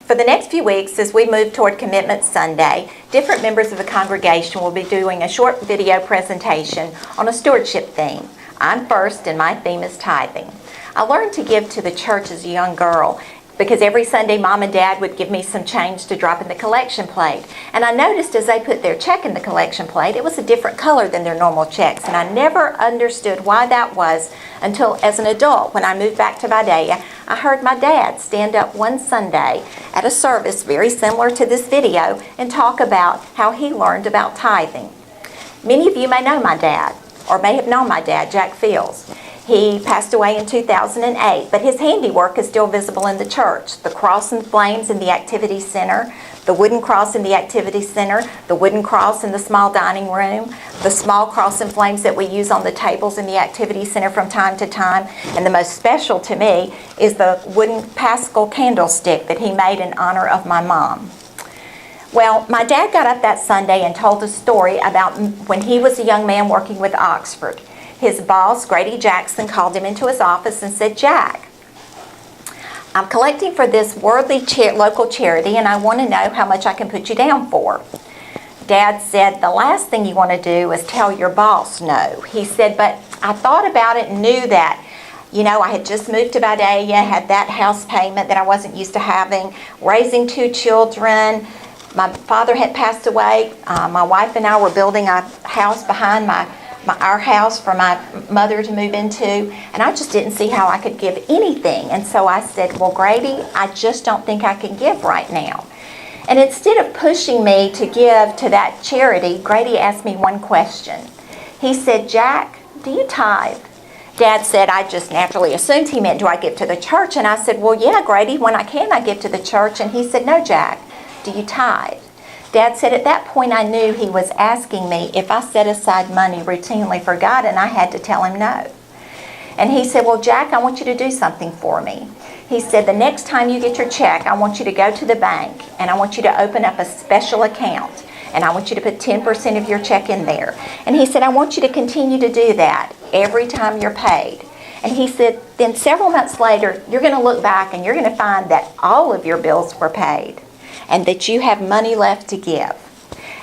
For the next few weeks, as we move toward Commitment Sunday, different members of the congregation will be doing a short video presentation on a stewardship theme. I'm first, and my theme is tithing. I learned to give to the church as a young girl because every Sunday Mom and Dad would give me some change to drop in the collection plate. And I noticed as they put their check in the collection plate, it was a different color than their normal checks. And I never understood why that was until as an adult, when I moved back to Vidalia, I heard my dad stand up one Sunday at a service very similar to this video and talk about how he learned about tithing. Many of you may know my dad, or may have known my dad, Jack Fields. He passed away in 2008, but his handiwork is still visible in the church. The cross and flames in the activity center, the wooden cross in the activity center, the wooden cross in the small dining room, the small cross and flames that we use on the tables in the activity center from time to time, and the most special to me is the wooden Paschal candlestick that he made in honor of my mom. Well, my dad got up that Sunday and told a story about when he was a young man working with Oxford. His boss, Grady Jackson, called him into his office and said, "Jack, I'm collecting for this worthy local charity and I want to know how much I can put you down for." Dad said, "The last thing you want to do is tell your boss no." He said, "But I thought about it and knew that, I had just moved to Vidalia, had that house payment that I wasn't used to having, raising 2 children. My father had passed away. My wife and I were building a house behind our house for my mother to move into, and I just didn't see how I could give anything." And so I said, "Well, Grady, I just don't think I can give right now." And instead of pushing me to give to that charity, Grady asked me one question. He said, "Jack, do you tithe?" Dad said, I just naturally assumed he meant, do I give to the church? And I said, "Well, yeah, Grady, when I can, I give to the church." And he said, "No, Jack, do you tithe?" Dad said at that point I knew he was asking me if I set aside money routinely for God, and I had to tell him no. And he said, "Well, Jack, I want you to do something for me." He said, "The next time you get your check, I want you to go to the bank and I want you to open up a special account and I want you to put 10% of your check in there." And he said, "I want you to continue to do that every time you're paid." And he said, "Then several months later, you're going to look back and you're going to find that all of your bills were paid and that you have money left to give."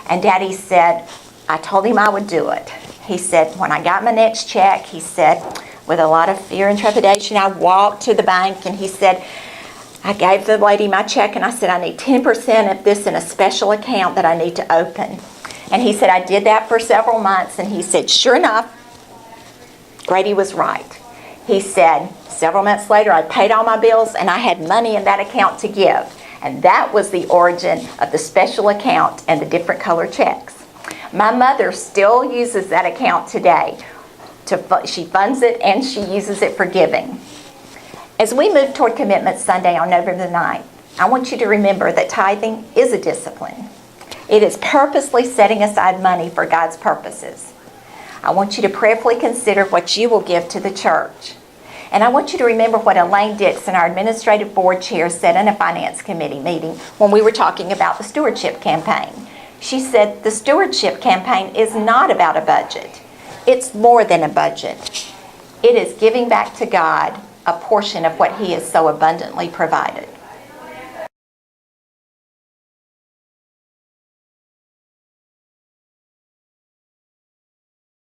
And Daddy said, I told him I would do it. He said, when I got my next check, he said, with a lot of fear and trepidation, I walked to the bank and he said, I gave the lady my check and I said, "I need 10% of this in a special account that I need to open." And he said, I did that for several months, and he said, sure enough, Grady was right. He said, several months later, I paid all my bills and I had money in that account to give. And that was the origin of the special account and the different color checks. My mother still uses that account today. She funds it and she uses it for giving. As we move toward Commitment Sunday on November the 9th, I want you to remember that tithing is a discipline. It is purposely setting aside money for God's purposes. I want you to prayerfully consider what you will give to the church. And I want you to remember what Elaine Dixon, our administrative board chair, said in a finance committee meeting when we were talking about the stewardship campaign. She said, the stewardship campaign is not about a budget. It's more than a budget. It is giving back to God a portion of what He has so abundantly provided.